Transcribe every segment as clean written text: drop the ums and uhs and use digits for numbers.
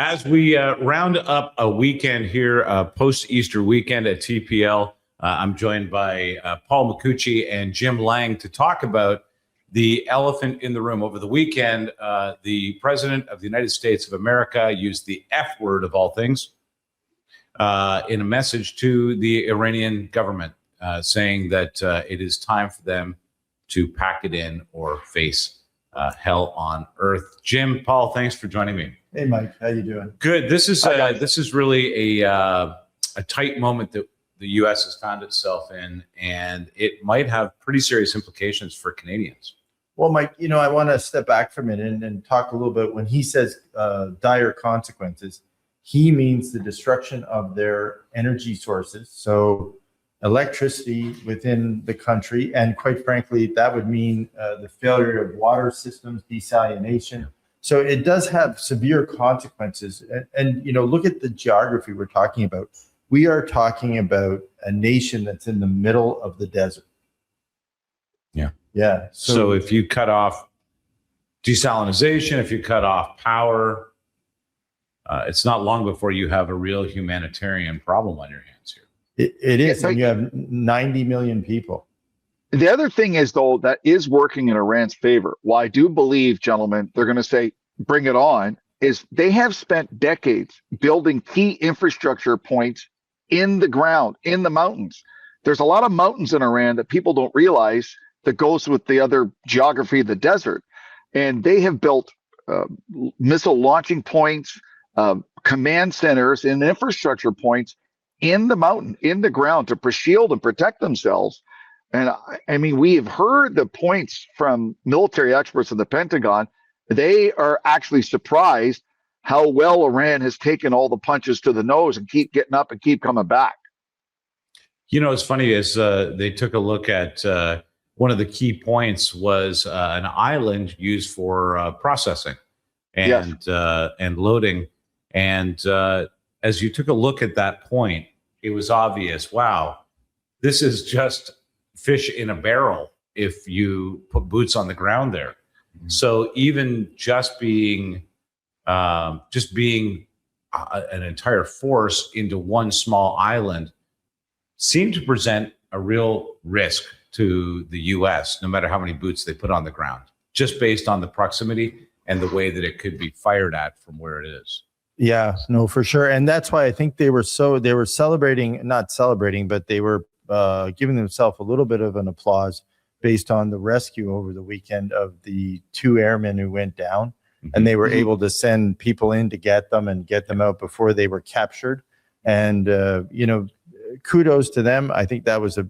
As we round up a weekend here, post-Easter weekend at TPL, I'm joined by Paul Micucci and Jim Lang to talk about the elephant in the room. Over the weekend, the President of the United States of America used the F word of all things in a message to the Iranian government, saying that it is time for them to pack it in or face hell on earth. Jim, Paul, thanks for joining me. Hey, Mike, how you doing? Good. This is really a tight moment that the U.S. has found itself in, and it might have pretty serious implications for Canadians. Well, Mike, I want to step back for a minute and talk a little bit. When he says dire consequences, he means the destruction of their energy sources, so electricity within the country, and quite frankly, that would mean the failure of water systems, desalination. So it does have severe consequences. And look at the geography we're talking about. We are talking about a nation that's in the middle of the desert. Yeah. Yeah. So if you cut off desalination, if you cut off power, it's not long before you have a real humanitarian problem on your hands here. It is. And you have 90 million people. The other thing is, though, that is working in Iran's favor. Well, I do believe, gentlemen, they're going to say, bring it on, is they have spent decades building key infrastructure points in the ground, in the mountains. There's a lot of mountains in Iran that people don't realize that goes with the other geography of the desert. And they have built missile launching points, command centers, and infrastructure points in the mountain, in the ground to shield and protect themselves. And I mean, we have heard the points from military experts in the Pentagon. They are actually surprised how well Iran has taken all the punches to the nose and keep getting up and keep coming back. What's funny is they took a look at one of the key points was an island used for processing and loading. And as you took a look at that point, it was obvious, wow, this is just fish in a barrel if you put boots on the ground there. Mm-hmm. So even just being an entire force into one small island seemed to present a real risk to the U.S., no matter how many boots they put on the ground, just based on the proximity and the way that it could be fired at from where it is. Yeah, no, for sure. And that's why I think they were celebrating, not celebrating, but they were giving themselves a little bit of an applause based on the rescue over the weekend of the 2 airmen who went down. Mm-hmm. And they were able to send people in to get them and get them out before they were captured. And, kudos to them. I think that was a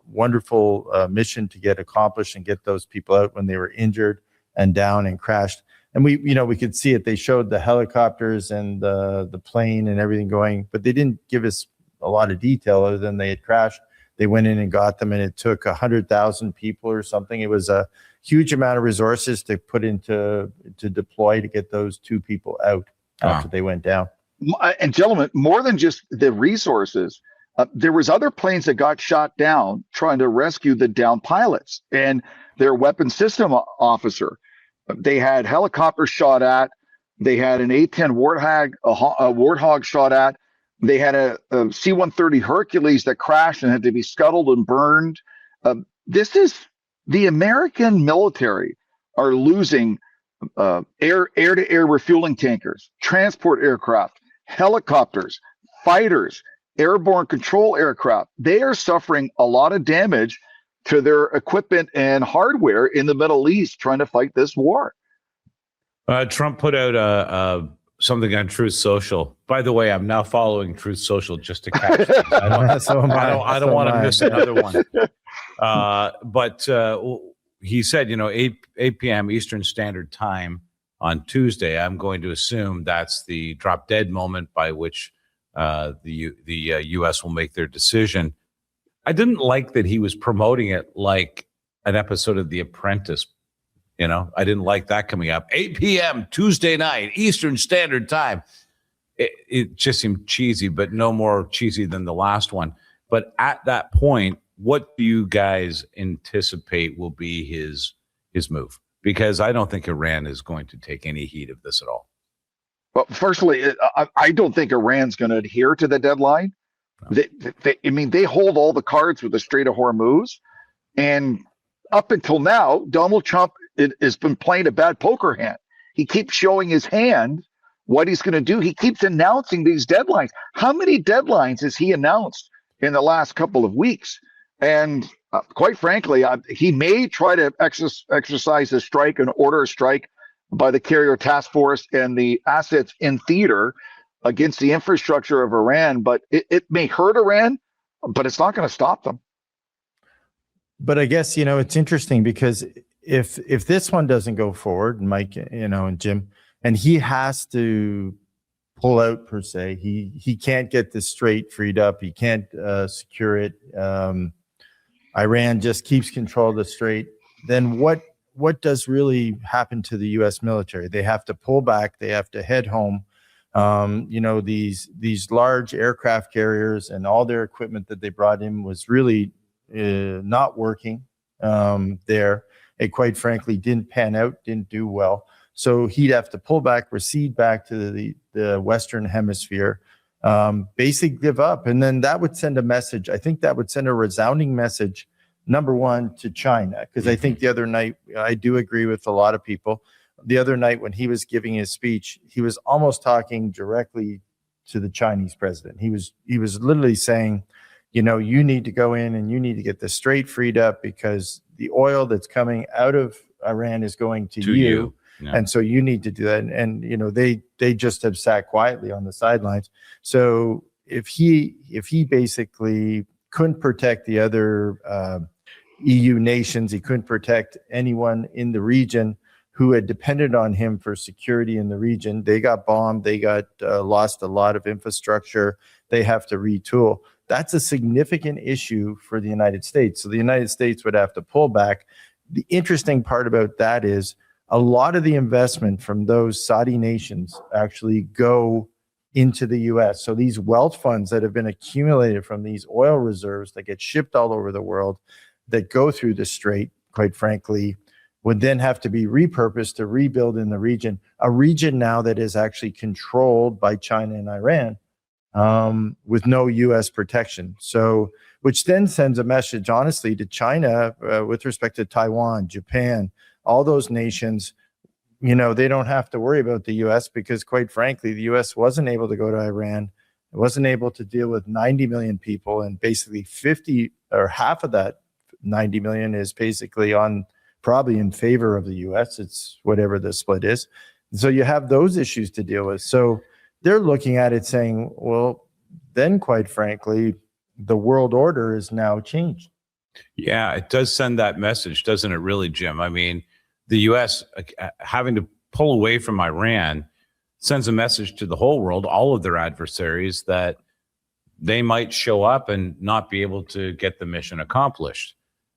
wonderful mission to get accomplished and get those people out when they were injured and down and crashed. And we could see it. They showed the helicopters and the plane and everything going, but they didn't give us a lot of detail other than they had crashed. They went in and got them, and it took 100,000 people or something. It was a huge amount of resources to put to deploy to get those 2 people out after they went down. And gentlemen, more than just the resources, there was other planes that got shot down trying to rescue the downed pilots and their weapons system officer. They had helicopters shot at. They had an A-10 Warthog shot at. They had a C-130 Hercules that crashed and had to be scuttled and burned. This is the American military are losing air-to-air refueling tankers, transport aircraft, helicopters, fighters, airborne control aircraft. They are suffering a lot of damage to their equipment and hardware in the Middle East trying to fight this war. Trump put out something on Truth Social. By the way, I'm now following Truth Social just to catch things. I don't want to miss another one. But he said, 8 p.m. Eastern Standard Time on Tuesday. I'm going to assume that's the drop dead moment by which the U.S. will make their decision. I didn't like that he was promoting it like an episode of The Apprentice. I didn't like that coming up. 8 p.m. Tuesday night, Eastern Standard Time. It just seemed cheesy, but no more cheesy than the last one. But at that point, what do you guys anticipate will be his move? Because I don't think Iran is going to take any heed of this at all. Well, firstly, I don't think Iran's going to adhere to the deadline. I mean, they hold all the cards with the Strait of Hormuz. And up until now, Donald Trump has been playing a bad poker hand. He keeps showing his hand what he's going to do. He keeps announcing these deadlines. How many deadlines has he announced in the last couple of weeks? And quite frankly, he may try to exercise a strike and order a strike by the carrier task force and the assets in theater against the infrastructure of Iran. But it may hurt Iran, but it's not going to stop them. But I guess, it's interesting because if this one doesn't go forward, Mike, and Jim, and he has to pull out per se, he can't get this strait freed up. He can't secure it. Iran just keeps control of the strait. Then what does really happen to the U.S. military? They have to pull back. They have to head home. These large aircraft carriers and all their equipment that they brought in was really not working there. It quite frankly didn't pan out, didn't do well. So he'd have to pull back, recede back to the Western Hemisphere, basically give up. And then that would send a message. I think that would send a resounding message, number one, to China. Because I think the other night, I do agree with a lot of people. The other night when he was giving his speech, he was almost talking directly to the Chinese president. He was literally saying, you need to go in and you need to get the strait freed up because the oil that's coming out of Iran is going to you. Yeah. And so you need to do that. And they just have sat quietly on the sidelines. So if he basically couldn't protect the other EU nations, he couldn't protect anyone in the region who had depended on him for security in the region. They got bombed. They got lost a lot of infrastructure. They have to retool. That's a significant issue for the United States. So the United States would have to pull back. The interesting part about that is a lot of the investment from those Saudi nations actually go into the U.S. So these wealth funds that have been accumulated from these oil reserves that get shipped all over the world that go through the strait, quite frankly, would then have to be repurposed to rebuild in the region, a region now that is actually controlled by China and Iran with no U.S. protection. So, which then sends a message, honestly, to China with respect to Taiwan, Japan, all those nations. They don't have to worry about the U.S. because, quite frankly, the U.S. wasn't able to go to Iran. It wasn't able to deal with 90 million people, and basically 50 or half of that 90 million is basically probably in favor of the U.S. It's whatever the split is. So you have those issues to deal with. So they're looking at it saying, well, then quite frankly, the world order is now changed. Yeah, it does send that message, doesn't it really, Jim? I mean, the U.S. having to pull away from Iran sends a message to the whole world, all of their adversaries, that they might show up and not be able to get the mission accomplished.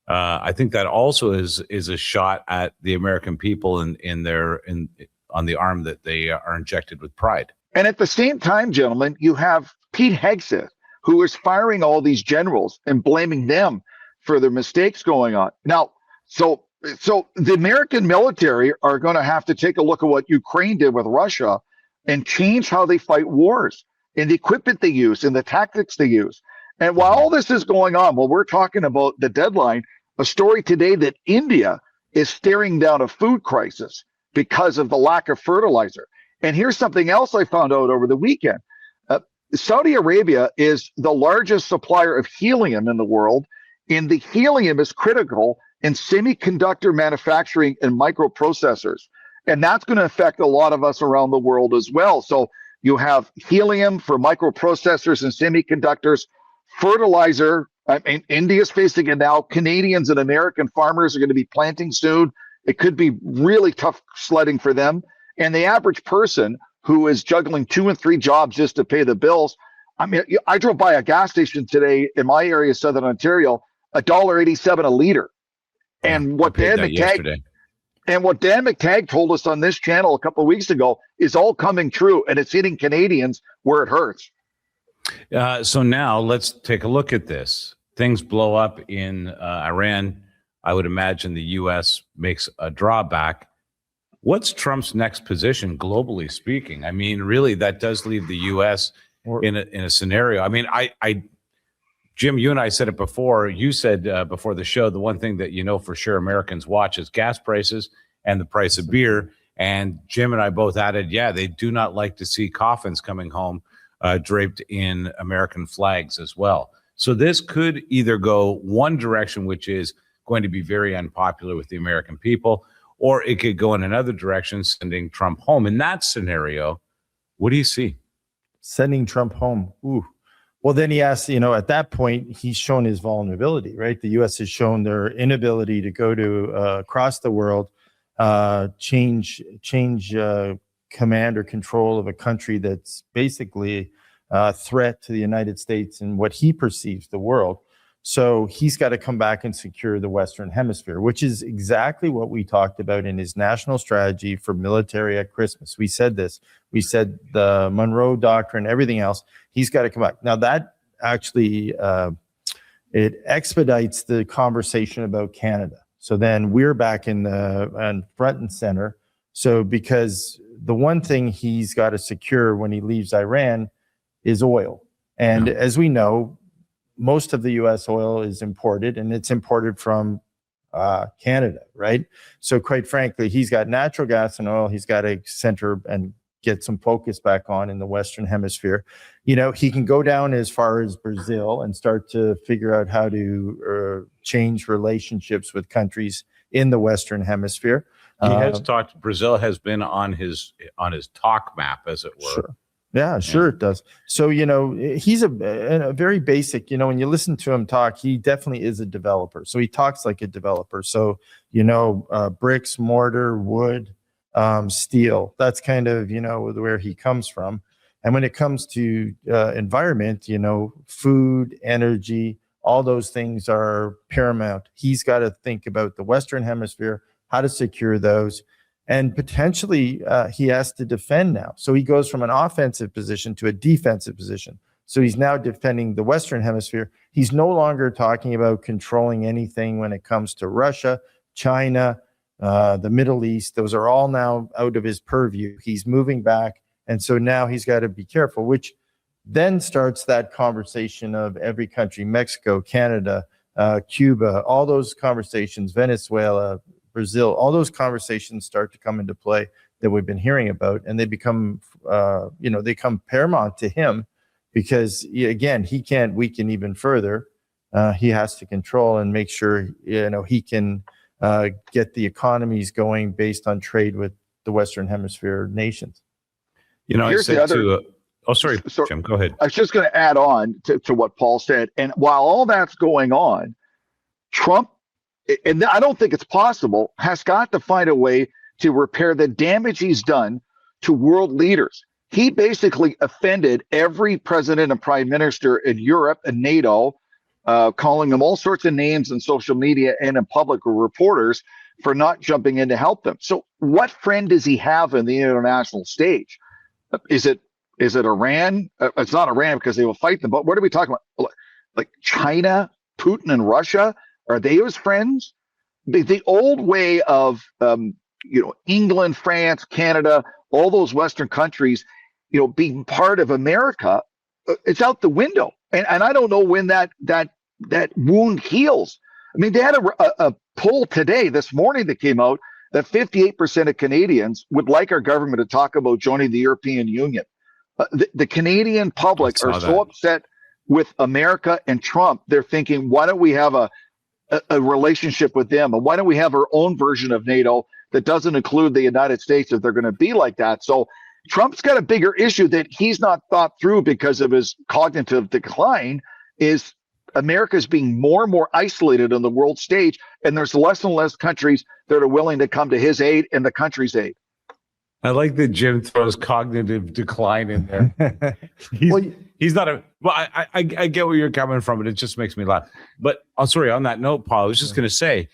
I think that also is a shot at the American people on the arm that they are injected with pride. And at the same time, gentlemen, you have Pete Hegseth, who is firing all these generals and blaming them for their mistakes going on. Now, so the American military are going to have to take a look at what Ukraine did with Russia and change how they fight wars and the equipment they use and the tactics they use. And while all this is going on, while we're talking about the deadline, a story today that India is staring down a food crisis because of the lack of fertilizer. And here's something else I found out over the weekend. Saudi Arabia is the largest supplier of helium in the world, and the helium is critical in semiconductor manufacturing and microprocessors. And that's going to affect a lot of us around the world as well. So you have helium for microprocessors and semiconductors, fertilizer. I mean, India's facing it now. Canadians and American farmers are going to be planting soon. It could be really tough sledding for them. And the average person who is juggling 2 and 3 jobs just to pay the bills. I mean, I drove by a gas station today in my area, Southern Ontario, $1.87 a liter. And what Dan McTagg told us on this channel a couple of weeks ago is all coming true, and it's hitting Canadians where it hurts. So now let's take a look at this. Things blow up in Iran. I would imagine the U.S. makes a drawback. What's Trump's next position, globally speaking? I mean, really, that does leave the U.S. in a scenario. I mean, Jim, you and I said it before. You said before the show, the one thing that you know for sure Americans watch is gas prices and the price of beer. And Jim and I both added, yeah, they do not like to see coffins coming home draped in American flags as well. So this could either go one direction, which is going to be very unpopular with the American people, or it could go in another direction, sending Trump home. In that scenario, what do you see? Sending Trump home. Ooh. Well, then he has, at that point, he's shown his vulnerability, right? The U.S. has shown their inability to go to across the world, change command or control of a country that's basically a threat to the United States and what he perceives the world. So he's got to come back and secure the Western Hemisphere, which is exactly what we talked about in his national strategy for military at Christmas. We said this. We said the Monroe Doctrine, everything else. He's got to come back. Now that actually it expedites the conversation about Canada. So then we're back in front and center. So because the one thing he's got to secure when he leaves Iran is oil, and as we know, most of the U.S. oil is imported, and it's imported from Canada, right? So quite frankly, he's got natural gas and oil. He's got to center and get some focus back on in the Western Hemisphere. He can go down as far as Brazil and start to figure out how to change relationships with countries in the Western Hemisphere. He has talked. Brazil has been on his talk map, as it were. Sure. Yeah, sure it does. So, he's a very basic, when you listen to him talk, he definitely is a developer. So he talks like a developer. So, bricks, mortar, wood, steel, that's kind of, where he comes from. And when it comes to environment, food, energy, all those things are paramount. He's got to think about the Western Hemisphere, how to secure those. And potentially he has to defend now. So he goes from an offensive position to a defensive position. So he's now defending the Western Hemisphere. He's no longer talking about controlling anything when it comes to Russia, China, the Middle East. Those are all now out of his purview. He's moving back. And so now he's got to be careful, which then starts that conversation of every country, Mexico, Canada, Cuba, all those conversations, Venezuela, Brazil, all those conversations start to come into play that we've been hearing about, and they become, they come paramount to him because, again, he can't weaken even further. He has to control and make sure, he can get the economies going based on trade with the Western Hemisphere nations. I said sorry, Jim, go ahead. I was just going to add on to what Paul said. And while all that's going on, Trump, and I don't think it's possible, has got to find a way to repair the damage he's done to world leaders. He basically offended every president and prime minister in Europe and NATO, calling them all sorts of names in social media and in public reporters for not jumping in to help them. So what friend does he have in the international stage? Is it Iran? It's not Iran because they will fight them. But what are we talking about? Like China, Putin, and Russia? Are they his friends? The old way of, England, France, Canada, all those Western countries, being part of America, it's out the window. And I don't know when that wound heals. I mean, they had a poll this morning that came out that 58% of Canadians would like our government to talk about joining the European Union. The Canadian public are so upset with America and Trump. They're thinking, why don't we have a relationship with them? And why don't we have our own version of NATO that doesn't include the United States if they're going to be like that? So Trump's got a bigger issue that he's not thought through because of his cognitive decline, is America's being more and more isolated on the world stage. And there's less and less countries that are willing to come to his aid and the country's aid. I like that Jim throws cognitive decline in there. He's not a. Well, I get where you're coming from, but it just makes me laugh. But sorry, on that note, Paul, I was just going to say,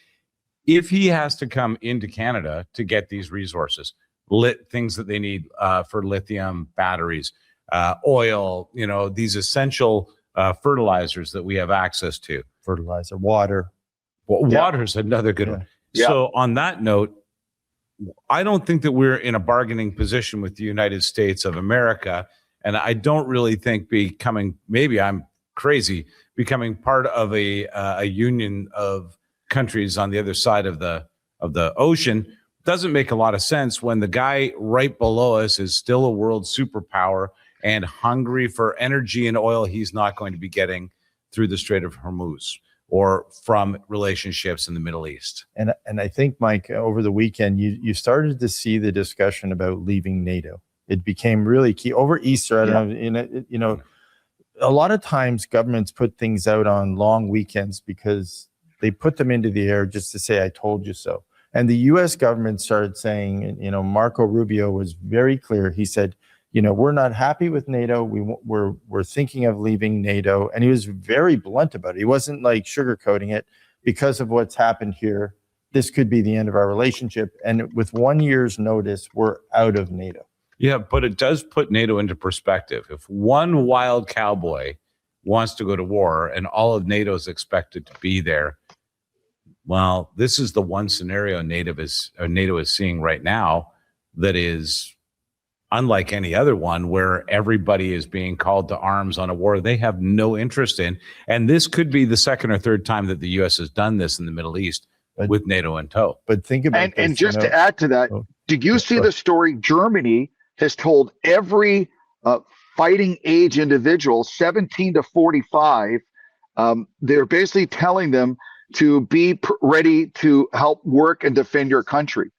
if he has to come into Canada to get these resources, things that they need for lithium batteries, oil, these essential fertilizers that we have access to. Fertilizer, water. Well, water's another good one. Yeah. So on that note, I don't think that we're in a bargaining position with the United States of America. And I don't really think maybe I'm crazy, becoming part of a union of countries on the other side of the ocean doesn't make a lot of sense when the guy right below us is still a world superpower and hungry for energy and oil he's not going to be getting through the Strait of Hormuz or from relationships in the Middle East. And I think, Mike, over the weekend, you started to see the discussion about leaving NATO. It became really key over Easter. I don't know, a lot of times governments put things out on long weekends because they put them into the air just to say, I told you so. And the U.S. government started saying, Marco Rubio was very clear. He said, we're not happy with NATO. We're thinking of leaving NATO. And he was very blunt about it. He wasn't like sugarcoating it. Because of what's happened here, this could be the end of our relationship. And with 1 year's notice, we're out of NATO. Yeah, but it does put NATO into perspective. If one wild cowboy wants to go to war and all of NATO is expected to be there, well, this is the one scenario NATO is seeing right now that is unlike any other one, where everybody is being called to arms on a war they have no interest in. And this could be the second or third time that the U.S. has done this in the Middle East with NATO in tow. But think about and just to add to that, did you see the story? Germany has told every fighting age individual, 17 to 45, they're basically telling them to be ready to help work and defend your country.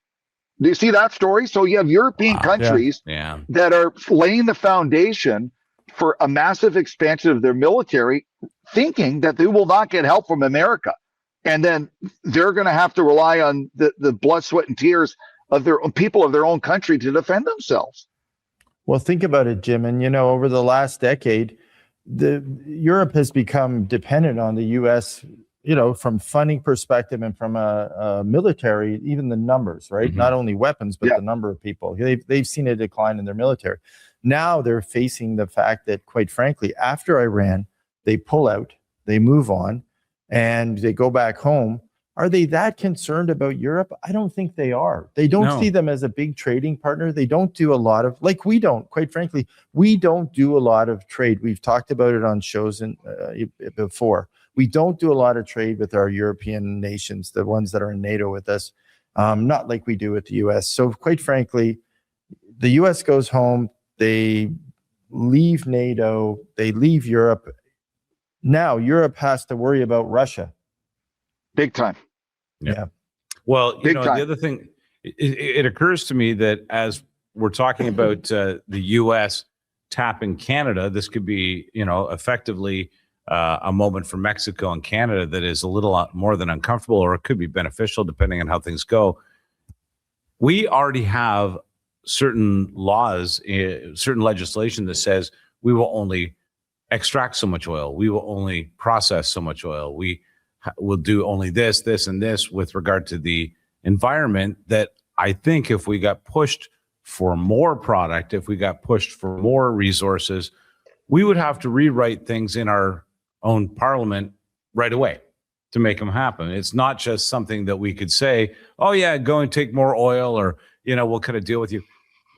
Do you see that story? So you have European countries that are laying the foundation for a massive expansion of their military, thinking that they will not get help from America. And then they're going to have to rely on the blood, sweat, and tears of their own people of their own country to defend themselves. Well, think about it, Jim. And, over the last decade, Europe has become dependent on the U.S., from funding perspective and from a military, even the numbers, right? Mm-hmm. Not only weapons, but the number of people. They've seen a decline in their military. Now they're facing the fact that, quite frankly, after Iran, they pull out, they move on, and they go back home. Are they that concerned about Europe? I don't think they are. They don't see them as a big trading partner. They don't do a lot of, like we don't, quite frankly, we don't do a lot of trade. We've talked about it on shows before. We don't do a lot of trade with our European nations, the ones that are in NATO with us, not like we do with the U.S. So quite frankly, the U.S. goes home, they leave NATO, they leave Europe. Now Europe has to worry about Russia. Big time. Yeah. Well, the other thing, it occurs to me that as we're talking about the U.S. tapping Canada, this could be, effectively a moment for Mexico and Canada that is a little more than uncomfortable, or it could be beneficial depending on how things go. We already have certain laws, certain legislation that says we will only extract so much oil. We will only process so much oil. We will do only this, and this with regard to the environment, that I think if we got pushed for more product, if we got pushed for more resources, we would have to rewrite things in our own parliament right away to make them happen. It's not just something that we could say, oh yeah, go and take more oil, or, we'll kind of deal with you.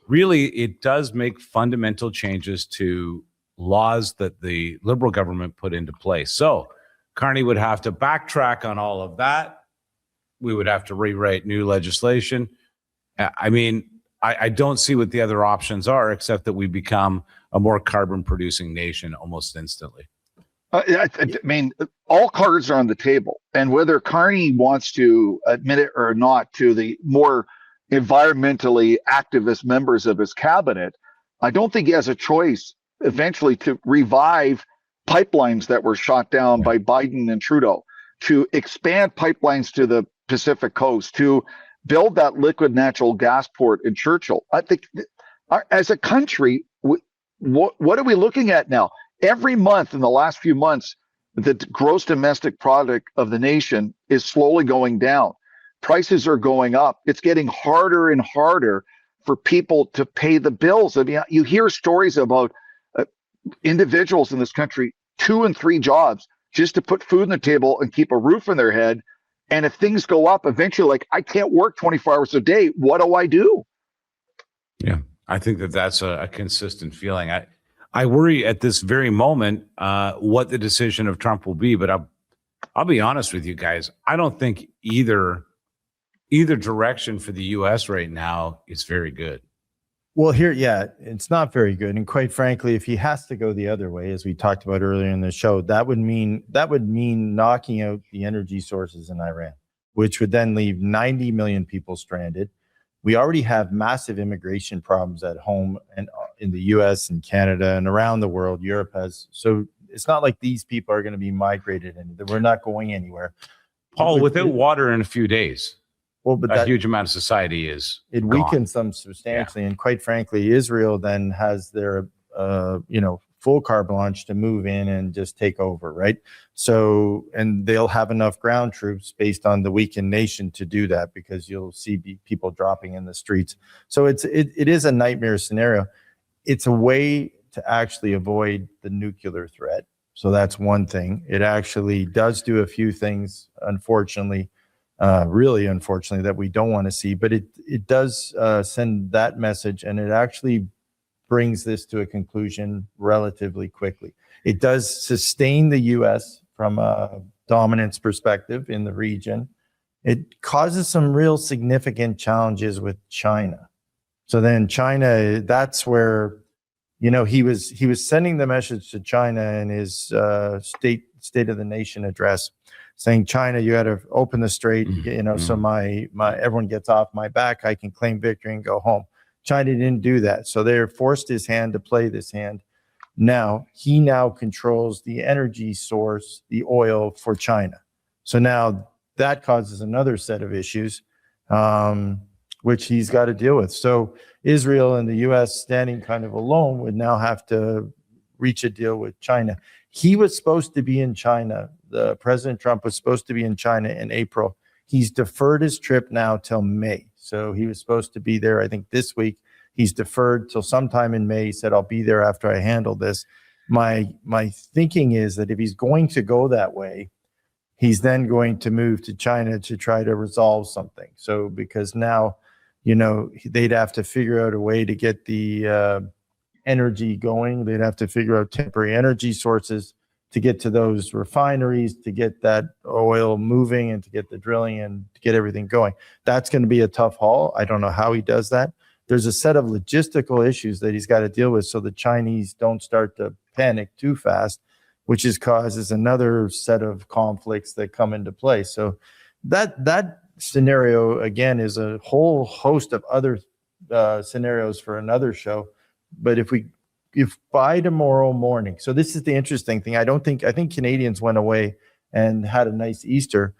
Really, it does make fundamental changes to laws that the Liberal government put into place. So Carney would have to backtrack on all of that. We would have to rewrite new legislation. I mean, I don't see what the other options are, except that we become a more carbon producing nation almost instantly. I mean, all cards are on the table, and whether Carney wants to admit it or not to the more environmentally activist members of his cabinet, I don't think he has a choice eventually to revive pipelines that were shot down by Biden and Trudeau, to expand pipelines to the Pacific coast, to build that liquid natural gas port in Churchill. I think as a country, what are we looking at now? Every month in the last few months, the gross domestic product of the nation is slowly going down. Prices are going up. It's getting harder and harder for people to pay the bills. I mean, you hear stories about individuals in this country, 2 and 3 jobs just to put food on the table and keep a roof on their head. And if things go up eventually, like I can't work 24 hours a day, what do I do? Yeah, I think that's a consistent feeling. I worry at this very moment what the decision of Trump will be, but I'll be honest with you guys. I don't think either direction for the U.S. right now is very good. Well, it's not very good. And quite frankly, if he has to go the other way, as we talked about earlier in the show, that would mean knocking out the energy sources in Iran, which would then leave 90 million people stranded. We already have massive immigration problems at home and in the US and Canada and around the world. Europe has. So it's not like these people are going to be migrated and we're not going anywhere. Paul, without water in a few days, but a huge amount of society is it gone. Weakens them substantially. Yeah. And quite frankly, Israel then has their full carte blanche to move in and just take over, right? So, and they'll have enough ground troops based on the weakened nation to do that, because you'll see people dropping in the streets. So it is a nightmare scenario. It's a way to actually avoid the nuclear threat. So that's one thing. It actually does do a few things, unfortunately, really unfortunately, that we don't want to see, but it does send that message, and it actually brings this to a conclusion relatively quickly. It does sustain the U.S. from a dominance perspective in the region. It causes some real significant challenges with China. So then China, that's where, he was sending the message to China in his State of the Nation address, saying, China, you got to open the strait, so my everyone gets off my back, I can claim victory and go home. China didn't do that. So they forced his hand to play this hand. He now controls the energy source, the oil for China. So now that causes another set of issues, which he's got to deal with. So Israel and the U.S. standing kind of alone would now have to reach a deal with China. He was supposed to be in China. President Trump was supposed to be in China in April. He's deferred his trip now till May. So he was supposed to be there, I think, this week. He's deferred till sometime in May. He said, I'll be there after I handle this. My thinking is that if he's going to go that way, he's then going to move to China to try to resolve something. So because now, they'd have to figure out a way to get the energy going. They'd have to figure out temporary energy sources to get to those refineries, to get that oil moving and to get the drilling and to get everything going. That's going to be a tough haul. I don't know how he does that. There's a set of logistical issues that he's got to deal with so the Chinese don't start to panic too fast, which causes another set of conflicts that come into play. So that scenario, again, is a whole host of other scenarios for another show. But if by tomorrow morning, so this is the interesting thing. I think Canadians went away and had a nice Easter.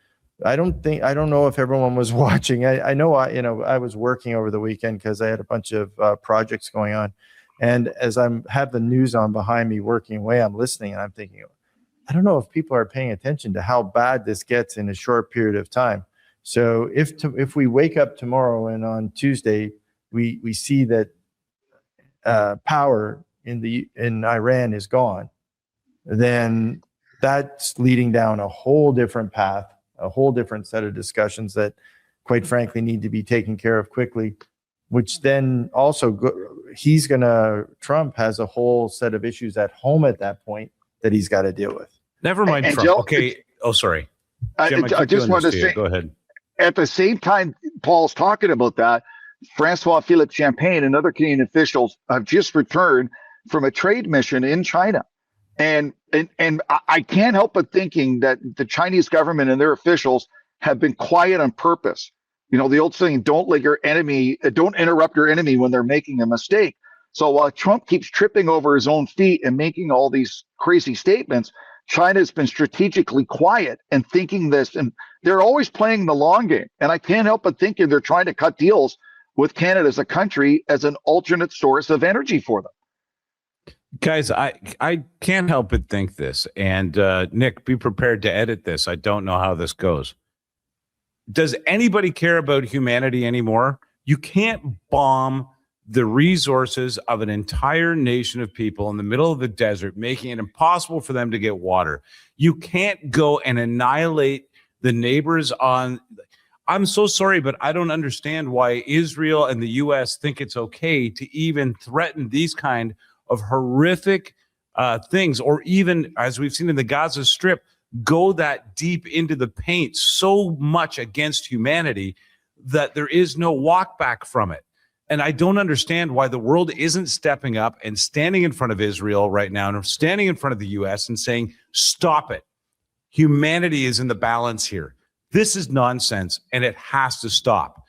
I don't know if everyone was watching. I know I was working over the weekend because I had a bunch of projects going on. And as I have the news on behind me working away, I'm listening and I'm thinking, I don't know if people are paying attention to how bad this gets in a short period of time. So if we wake up tomorrow and on Tuesday, we see that power in Iran is gone, then that's leading down a whole different path, a whole different set of discussions that, quite frankly, need to be taken care of quickly, which then also Trump has a whole set of issues at home at that point that he's got to deal with. Never mind Trump. Joe, okay. Oh, sorry. Jim, I just wanted to say, go ahead. At the same time Paul's talking about that, Francois Philippe Champagne and other Canadian officials have just returned from a trade mission in China. And I can't help but thinking that the Chinese government and their officials have been quiet on purpose. The old saying, don't interrupt your enemy when they're making a mistake. So while Trump keeps tripping over his own feet and making all these crazy statements, China's been strategically quiet and thinking this, and they're always playing the long game. And I can't help but thinking they're trying to cut deals with Canada as a country as an alternate source of energy for them. Guys, I can't help but think this. And Nick, be prepared to edit this. I don't know how this goes. Does anybody care about humanity anymore? You can't bomb the resources of an entire nation of people in the middle of the desert, making it impossible for them to get water. You can't go and annihilate the neighbors on. I'm so sorry, but I don't understand why Israel and the U.S. think it's okay to even threaten these kind of horrific things, or even, as we've seen in the Gaza Strip, go that deep into the paint so much against humanity that there is no walk back from it. And I don't understand why the world isn't stepping up and standing in front of Israel right now and standing in front of the U.S. and saying, stop it. Humanity is in the balance here. This is nonsense, and it has to stop.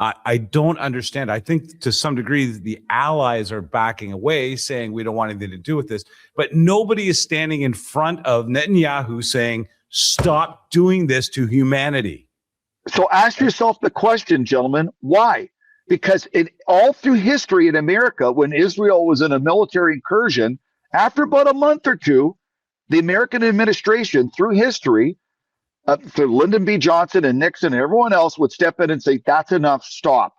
I don't understand. I think to some degree the allies are backing away, saying we don't want anything to do with this. But nobody is standing in front of Netanyahu saying, stop doing this to humanity. So ask yourself the question, gentlemen, why? Because all through history in America, when Israel was in a military incursion, after about a month or two, the American administration through history, through Lyndon B. Johnson and Nixon and everyone else would step in and say, that's enough, stop.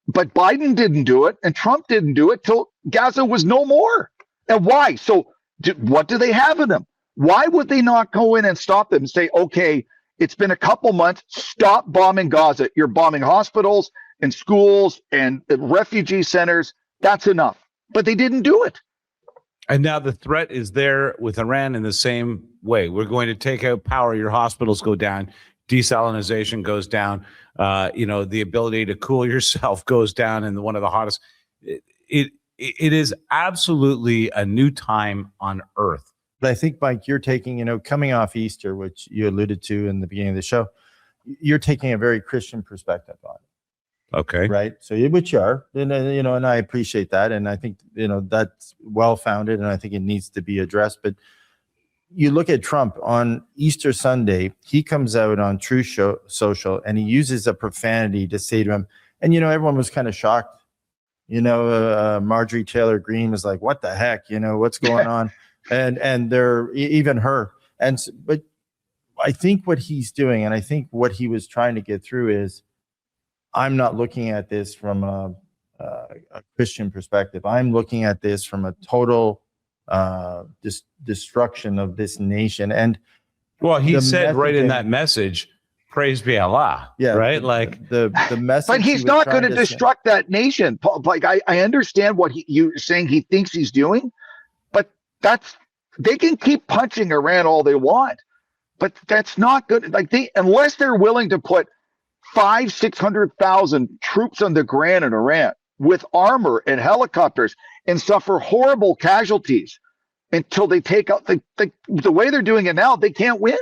But Biden didn't do it, and Trump didn't do it till Gaza was no more. And why? So what do they have in them? Why would they not go in and stop them and say, okay, it's been a couple months, stop bombing Gaza. You're bombing hospitals and schools and refugee centers. That's enough. But they didn't do it. And now the threat is there with Iran in the same way. We're going to take out power. Your hospitals go down. Desalination goes down. The ability to cool yourself goes down in one of the hottest. It is absolutely a new time on Earth. But I think, Mike, you're taking, coming off Easter, which you alluded to in the beginning of the show, you're taking a very Christian perspective on it. Okay. Right. So, which you are, and I appreciate that. And I think, that's well-founded, and I think it needs to be addressed. But you look at Trump on Easter Sunday, he comes out on Truth Social and he uses a profanity to say to him, and, everyone was kind of shocked. Marjorie Taylor Greene was like, what the heck, what's going on? And they're even her. But I think what he's doing, and I think what he was trying to get through is, I'm not looking at this from a Christian perspective. I'm looking at this from a total destruction of this nation. And well, he said right in that message, praise be Allah. Yeah, right. The message. But he's not going to destruct that nation. Like I understand what you're saying. He thinks he's doing, but they can keep punching Iran all they want, but that's not good. Unless they're willing to put 500,000-600,000 troops on the ground in Iran with armor and helicopters and suffer horrible casualties until they take out the way they're doing it now, they can't win.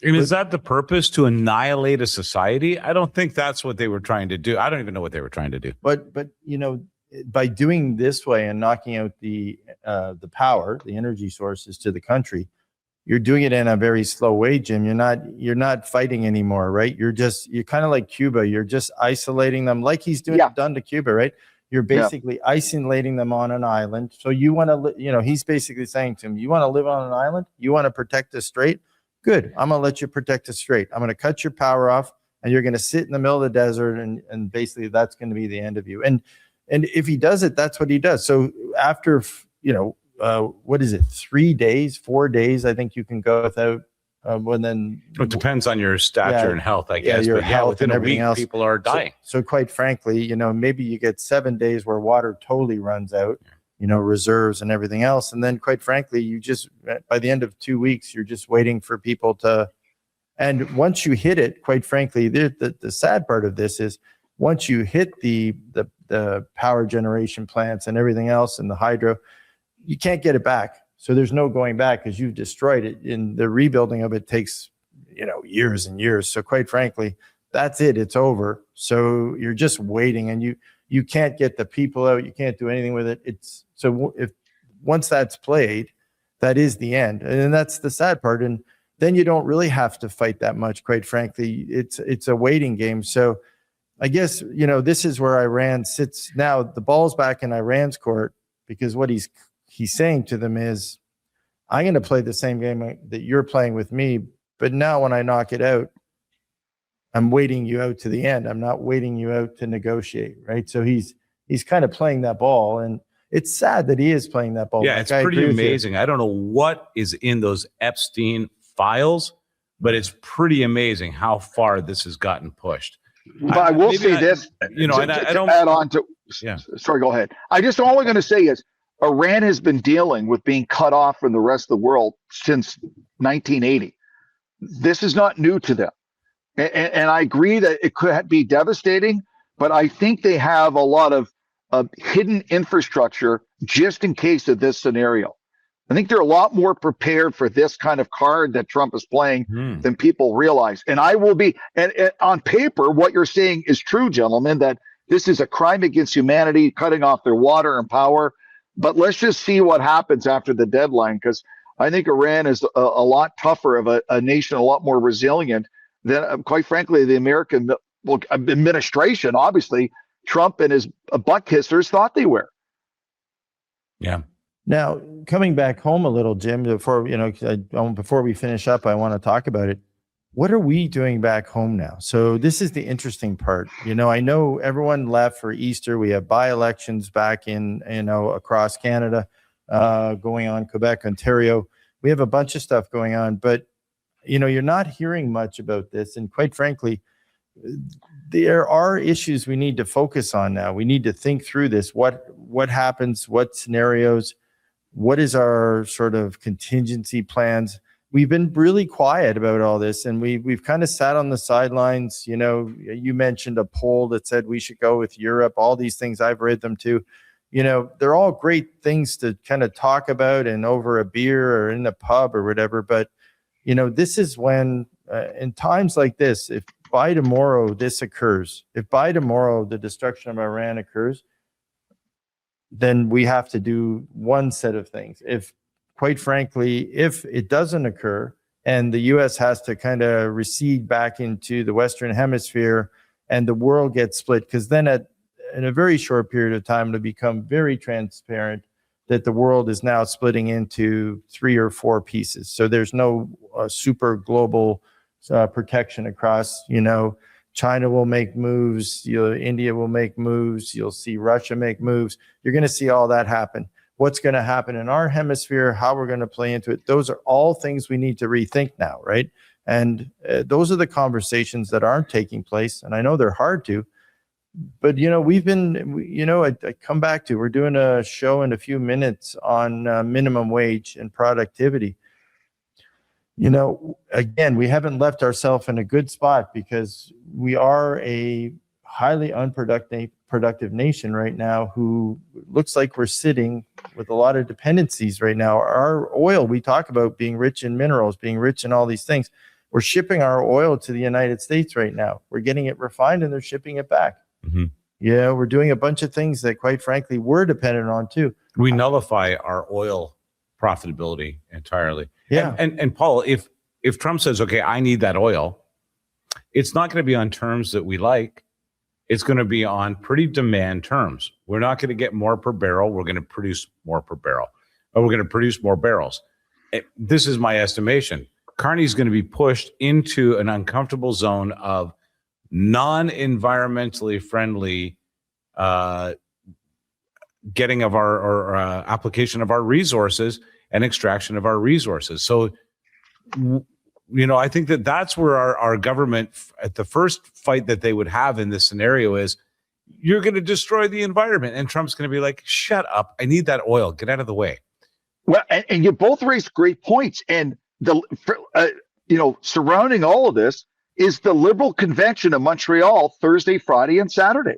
And is that the purpose, to annihilate a society? I don't think that's what they were trying to do. I don't even know what they were trying to do. But by doing this way and knocking out the power, the energy sources to the country, you're doing it in a very slow way, Jim. You're not fighting anymore, right? You're kind of like Cuba. You're just isolating them, like he's done to Cuba, right? You're basically isolating them on an island. So you want to, he's basically saying to him, you want to live on an island? You want to protect the strait? Good. I'm going to let you protect the strait. I'm going to cut your power off, and you're going to sit in the middle of the desert, and basically that's going to be the end of you. And if he does it, that's what he does. So after, what is it? 3 days, 4 days, I think you can go without. Then it depends on your stature and health, I guess. Your but health within and a everything week, else. people are dying. So quite frankly, maybe you get 7 days where water totally runs out, reserves and everything else. And then quite frankly, you just, by the end of 2 weeks, you're just waiting for people to, and once you hit it, quite frankly, the sad part of this is once you hit the power generation plants and everything else and the hydro, you can't get it back. So there's no going back because you've destroyed it. And the rebuilding of it takes, years and years. So quite frankly, that's it. It's over. So you're just waiting, and you can't get the people out. You can't do anything with it. So if once that's played, that is the end. And that's the sad part. And then you don't really have to fight that much. Quite frankly, it's a waiting game. So I guess, this is where Iran sits now. The ball's back in Iran's court, because what he's saying to them is, I'm going to play the same game that you're playing with me, but now when I knock it out, I'm waiting you out to the end. I'm not waiting you out to negotiate, right? So he's kind of playing that ball, and it's sad that he is playing that ball. Yeah, it's pretty amazing. I don't know what is in those Epstein files, but it's pretty amazing how far this has gotten pushed. But I will say this, I don't add on to. Yeah. Sorry, go ahead. I just all I'm going to say is Iran has been dealing with being cut off from the rest of the world since 1980. This is not new to them, and I agree that it could be devastating. But I think they have a lot of hidden infrastructure just in case of this scenario. I think they're a lot more prepared for this kind of card that Trump is playing than people realize. And I will be, and on paper, what you're saying is true, gentlemen, that this is a crime against humanity, cutting off their water and power. But let's just see what happens after the deadline, because I think Iran is a lot tougher of a nation, a lot more resilient than, quite frankly, the American administration. Obviously, Trump and his butt kissers thought they were. Yeah. Now, coming back home a little, Jim, before we finish up, I want to talk about it. What are we doing back home now? So this is the interesting part. I know everyone left for Easter. We have by-elections back in, across Canada, going on, Quebec, Ontario. We have a bunch of stuff going on, but, you're not hearing much about this. And quite frankly, there are issues we need to focus on now. We need to think through this. What happens? What scenarios? What is our sort of contingency plans? We've been really quiet about all this, and we've kind of sat on the sidelines. You mentioned a poll that said we should go with Europe. All these things, I've read them too. They're all great things to kind of talk about and over a beer or in a pub or whatever. But this is when, in times like this, if by tomorrow this occurs, if by tomorrow the destruction of Iran occurs, then we have to do one set of things. If, quite frankly, if it doesn't occur and the U.S. has to kind of recede back into the Western Hemisphere and the world gets split, because then in a very short period of time, it'll become very transparent that the world is now splitting into 3 or 4 pieces. So there's no super global protection across, China will make moves, India will make moves, you'll see Russia make moves. You're going to see all that happen. What's going to happen in our hemisphere, how we're going to play into it, those are all things we need to rethink now, right? And those are the conversations that aren't taking place. And I know they're hard to, but, I come back to, we're doing a show in a few minutes on minimum wage and productivity. Again, we haven't left ourselves in a good spot because we are a highly unproductive nation right now who looks like we're sitting with a lot of dependencies right now. Our oil, we talk about being rich in minerals, being rich in all these things. We're shipping our oil to the United States right now. We're getting it refined and they're shipping it back. Mm-hmm. Yeah, we're doing a bunch of things that, quite frankly, we're dependent on too. We nullify our oil profitability entirely. Yeah. And Paul, if Trump says, okay, I need that oil, it's not going to be on terms that we like. It's going to be on pretty demand terms. We're not going to get more per barrel. We're going to produce more per barrel, or we're going to produce more barrels. This is my estimation. Carney's going to be pushed into an uncomfortable zone of non-environmentally friendly getting of our application of our resources and extraction of our resources. So, I think that's where our government, at the first fight that they would have in this scenario, is you're going to destroy the environment. And Trump's going to be like, shut up. I need that oil. Get out of the way. Well, and you both raised great points. And surrounding all of this is the Liberal Convention of Montreal, Thursday, Friday, and Saturday.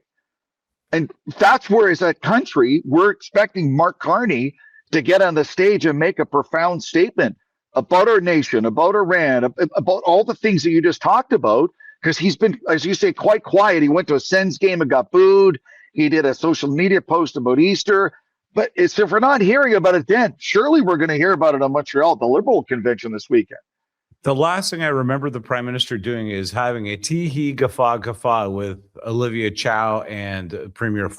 And that's where, as a country, we're expecting Mark Carney to get on the stage and make a profound statement about our nation, about Iran, about all the things that you just talked about, because he's been, as you say, quite quiet. He went to a Sens game and got booed. He did a social media post about Easter. But if we're not hearing about it then, surely we're going to hear about it on Montreal, the Liberal Convention this weekend. The last thing I remember the Prime Minister doing is having a tee-hee guffaw with Olivia Chow and Premier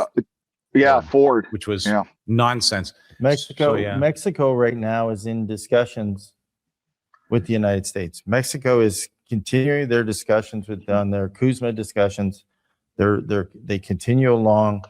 Ford, which was nonsense. Mexico right now is in discussions with the United States. Mexico is continuing their discussions on their CUSMA discussions. They continue along.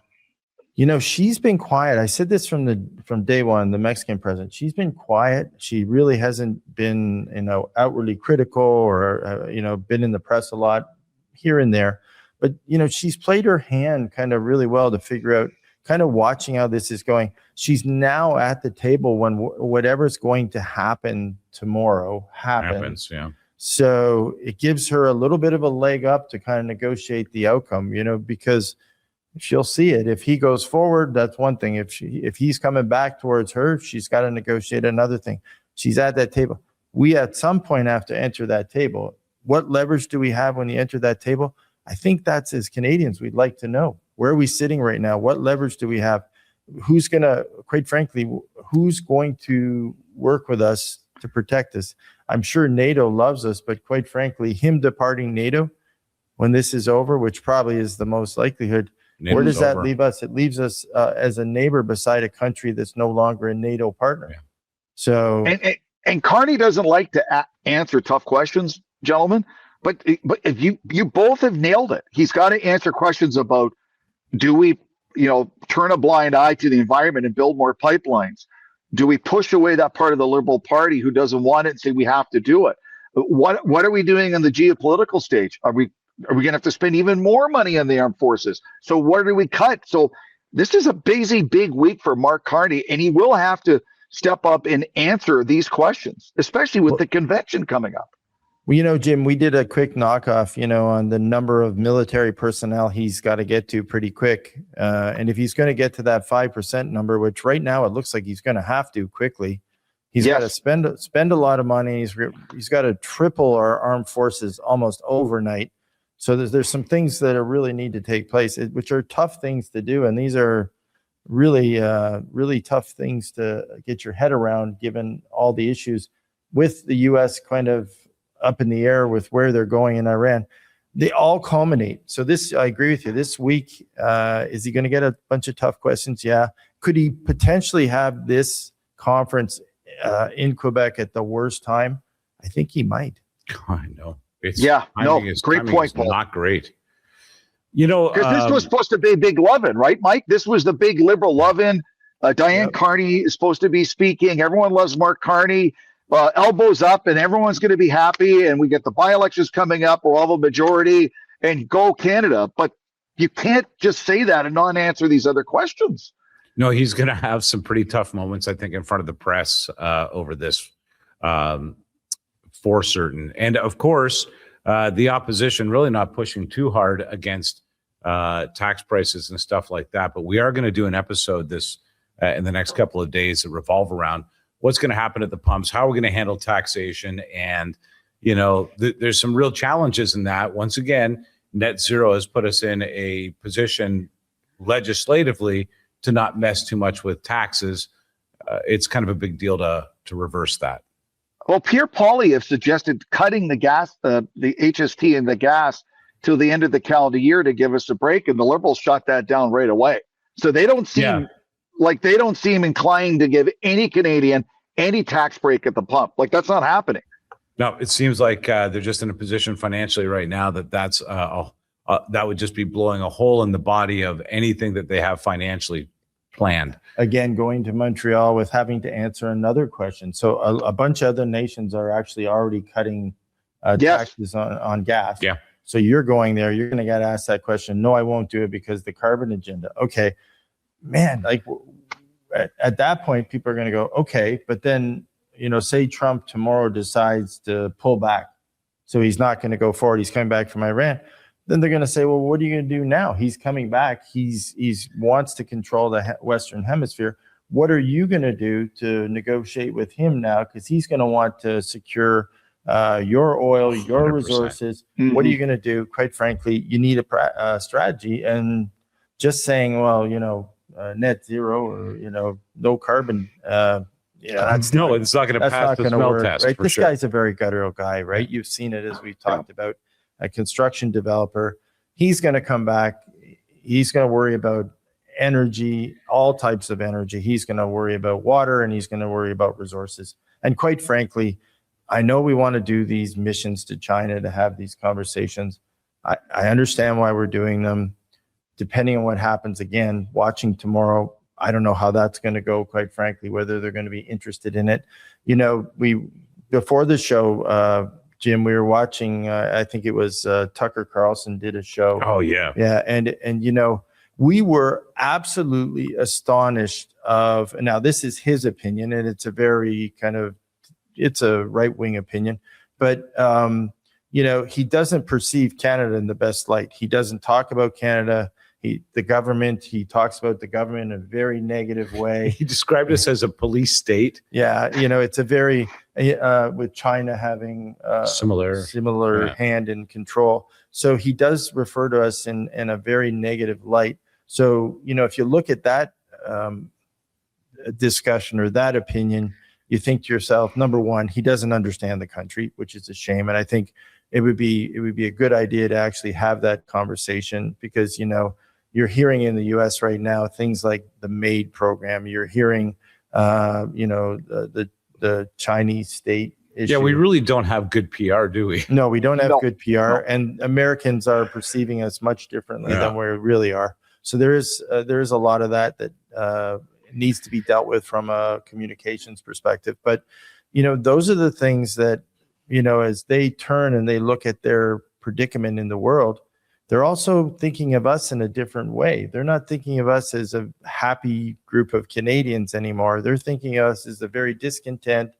She's been quiet. I said this from day one, the Mexican president. She's been quiet. She really hasn't been, outwardly critical or, been in the press a lot here and there. But, she's played her hand kind of really well to figure out, kind of watching how this is going. She's now at the table when whatever's going to happen tomorrow happens. Yeah. So it gives her a little bit of a leg up to kind of negotiate the outcome, because she'll see it. If he goes forward, that's one thing. If he's coming back towards her, she's got to negotiate another thing. She's at that table. We at some point have to enter that table. What leverage do we have when you enter that table? I think that's, as Canadians, we'd like to know. Where are we sitting right now? What leverage do we have? Who's going to, quite frankly, who's going to work with us to protect us? I'm sure NATO loves us, but quite frankly, him departing NATO when this is over, which probably is the most likelihood, where does that leave us? It leaves us as a neighbor beside a country that's no longer a NATO partner. Yeah. So, and Carney doesn't like to answer tough questions, gentlemen. But if you both have nailed it. He's got to answer questions about, do we, turn a blind eye to the environment and build more pipelines? Do we push away that part of the Liberal Party who doesn't want it and say we have to do it? What are we doing on the geopolitical stage? Are we going to have to spend even more money on the armed forces? So where do we cut? So this is a busy, big week for Mark Carney, and he will have to step up and answer these questions, especially with the convention coming up. Well, Jim, we did a quick knockoff, on the number of military personnel he's got to get to pretty quick. And if he's going to get to that 5% number, which right now it looks like he's going to have to quickly, he's got to spend a lot of money. He's got to triple our armed forces almost overnight. So there's some things that are really need to take place, which are tough things to do. And these are really, really tough things to get your head around, given all the issues with the U.S. kind of up in the air with where they're going in Iran. They all culminate. So I agree with you. This week, is he going to get a bunch of tough questions? Yeah. Could he potentially have this conference in Quebec at the worst time? I think he might. I know. Great point, Paul. Not great. Because this was supposed to be big love-in, right, Mike? This was the big Liberal love-in. Diane Carney is supposed to be speaking. Everyone loves Mark Carney. Elbows up, and everyone's going to be happy. And we get the by-elections coming up. We'll have a majority, and go Canada. But you can't just say that and not answer these other questions. No, he's going to have some pretty tough moments, I think, in front of the press over this, for certain. And of course, the opposition really not pushing too hard against tax prices and stuff like that. But we are going to do an episode in the next couple of days that revolve around what's going to happen at the pumps, how we're going to handle taxation. And, there's some real challenges in that. Once again, net zero has put us in a position legislatively to not mess too much with taxes. It's kind of a big deal to reverse that. Well, Pierre Pauli have suggested cutting the gas, the HST and the gas till the end of the calendar year to give us a break. And the Liberals shut that down right away. So they don't seem inclined to give any Canadian any tax break at the pump. Like, that's not happening. No, it seems like they're just in a position financially right now that would just be blowing a hole in the body of anything that they have financially planned. Again, going to Montreal with having to answer another question. So a bunch of other nations are actually already cutting taxes on gas. Yeah. So you're going there, you're going to get asked that question. No, I won't do it because the carbon agenda. Okay, man, like at that point, people are going to go, okay, but then, say Trump tomorrow decides to pull back. So he's not going to go forward. He's coming back from Iran. Then they're going to say, well, what are you going to do now? He's coming back. He's wants to control the Western Hemisphere. What are you going to do to negotiate with him now? Because he's going to want to secure your oil, your 100%. Resources. Mm-hmm. What are you going to do? Quite frankly, you need a strategy. And just saying, well, net zero or, no carbon, it's not going to pass the smell test. Right? This guy's a very guttural guy, right? You've seen it, as we've talked about. A construction developer, he's going to come back. He's going to worry about energy, all types of energy. He's going to worry about water, and he's going to worry about resources. And quite frankly, I know we want to do these missions to China to have these conversations. I understand why we're doing them. depending on what happens, again, watching tomorrow, I don't know how that's going to go, quite frankly, whether they're going to be interested in it. Before the show, Jim, we were watching, I think it was Tucker Carlson did a show. Oh, yeah. Yeah. And we were absolutely astonished of, now this is his opinion, and it's a very it's a right-wing opinion, but, he doesn't perceive Canada in the best light. He doesn't talk about Canada. He talks about the government in a very negative way. He described us as a police state. Yeah. It's a very, with China having similar hand in control. So he does refer to us in a very negative light. So, if you look at that discussion or that opinion, you think to yourself, number one, he doesn't understand the country, which is a shame. And I think it would be a good idea to actually have that conversation, because, you're hearing in the US right now things like the MAID program. You're hearing, the Chinese state issue. Yeah, we really don't have good PR, do we? No, we don't have good PR, and Americans are perceiving us much differently than we really are. So there is a lot of that needs to be dealt with from a communications perspective. But those are the things that as they turn and they look at their predicament in the world, they're also thinking of us in a different way. They're not thinking of us as a happy group of Canadians anymore. They're thinking of us as a very discontent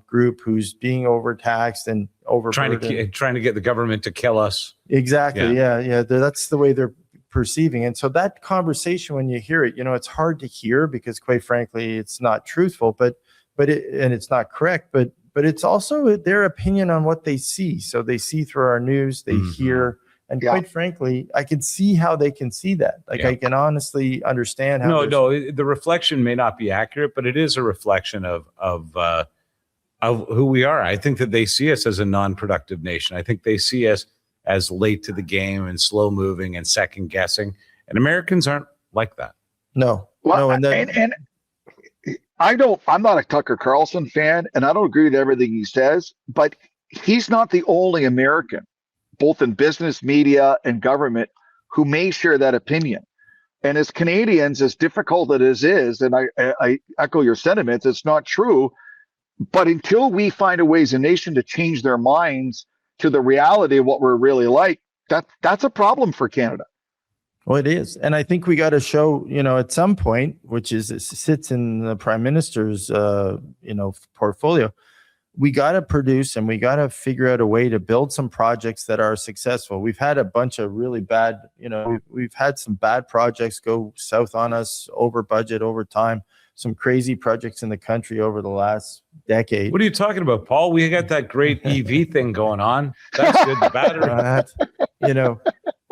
group who's being overtaxed and overburdened. Trying to get the government to kill us. Exactly. Yeah. That's the way they're perceiving. And so that conversation, when you hear it, it's hard to hear because, quite frankly, it's not truthful, but it's not correct, but it's also their opinion on what they see. So they see through our news, they hear. And quite frankly, I can see how they can see that. I can honestly understand how. No, the reflection may not be accurate, but it is a reflection of who we are. I think that they see us as a non-productive nation. I think they see us as late to the game and slow moving and second guessing. And Americans aren't like that. No. Well, no, and I'm not a Tucker Carlson fan, and I don't agree with everything he says, but he's not the only American, both in business, media, and government, who may share that opinion. And as Canadians, as difficult as it is, and I echo your sentiments, it's not true. But until we find a way as a nation to change their minds to the reality of what we're really like, that's a problem for Canada. Well, it is. And I think we got to show, at some point, which is it sits in the Prime Minister's, portfolio, we got to produce and we got to figure out a way to build some projects that are successful. We've had a bunch of really bad, we've had some bad projects go south on us, over budget, over time, some crazy projects in the country over the last decade. What are you talking about, Paul? We got that great EV thing going on. That's good. The battery.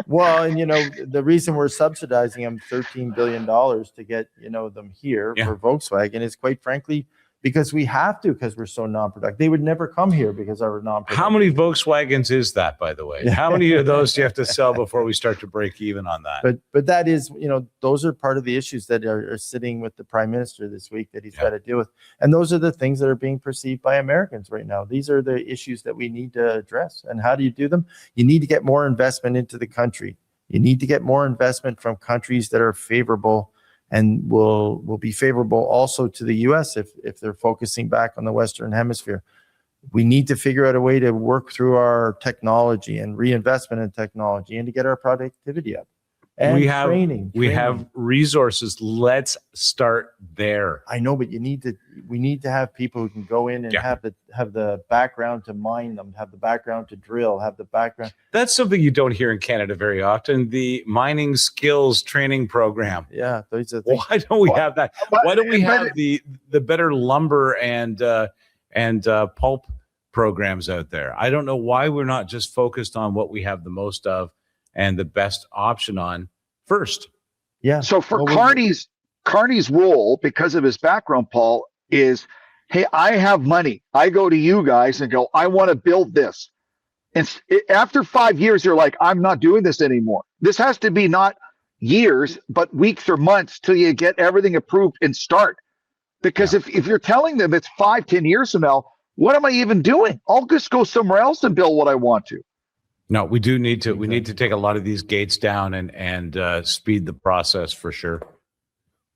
Well, and the reason we're subsidizing them $13 billion to get, them here for Volkswagen is, quite frankly, because we have to, because we're so non-productive. They would never come here because we're non-productive. How many Volkswagens is that, by the way? How many of those do you have to sell before we start to break even on that? But that is, those are part of the issues that are sitting with the Prime Minister this week that he's got to deal with. And those are the things that are being perceived by Americans right now. These are the issues that we need to address. And how do you do them? You need to get more investment into the country. You need to get more investment from countries that are favorable and will be favorable also to the U.S. if they're focusing back on the Western Hemisphere. We need to figure out a way to work through our technology and reinvestment in technology and to get our productivity up. And we have training. We have resources. Let's start there. I know, but we need to have people who can go in and have the background to mine them, have the background to drill, have the background. That's something you don't hear in Canada very often. The mining skills training program. Yeah, those are things. Why don't we have that? Why don't we have the better lumber and pulp programs out there? I don't know why we're not just focused on what we have the most of and the best option on first. Yeah. So for Carney's role, because of his background, Paul, is, hey, I have money. I go to you guys and go, I want to build this. And after 5 years, you're like, I'm not doing this anymore. This has to be not years, but weeks or months till you get everything approved and start. Because if you're telling them it's 5-10 years from now, what am I even doing? I'll just go somewhere else and build what I want to. No, we do need to. We need to take a lot of these gates down and speed the process for sure.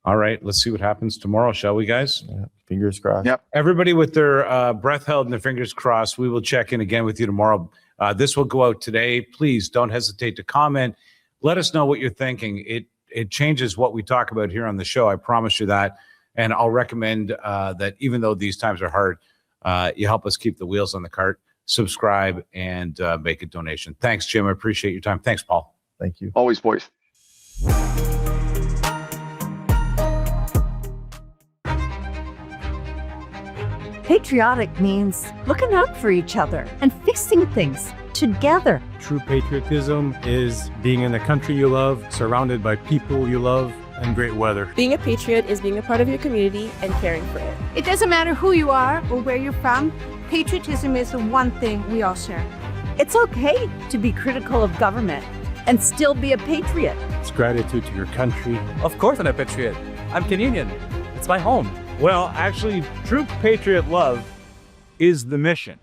All right, let's see what happens tomorrow, shall we, guys? Yeah, fingers crossed. Yep. Everybody with their breath held and their fingers crossed, we will check in again with you tomorrow. This will go out today. Please don't hesitate to comment. Let us know what you're thinking. It changes what we talk about here on the show. I promise you that. And I'll recommend that even though these times are hard, you help us keep the wheels on the cart. Subscribe and make a donation. Thanks, Jim. I appreciate your time. Thanks, Paul. Thank you. Always, boys. Patriotic means looking out for each other and fixing things together. True patriotism is being in the country you love, surrounded by people you love, and great weather. Being a patriot is being a part of your community and caring for it. It doesn't matter who you are or where you're from. Patriotism is the one thing we all share. It's okay to be critical of government and still be a patriot. It's gratitude to your country. Of course I'm a patriot. I'm Canadian. It's my home. Well, actually, true patriot love is the mission.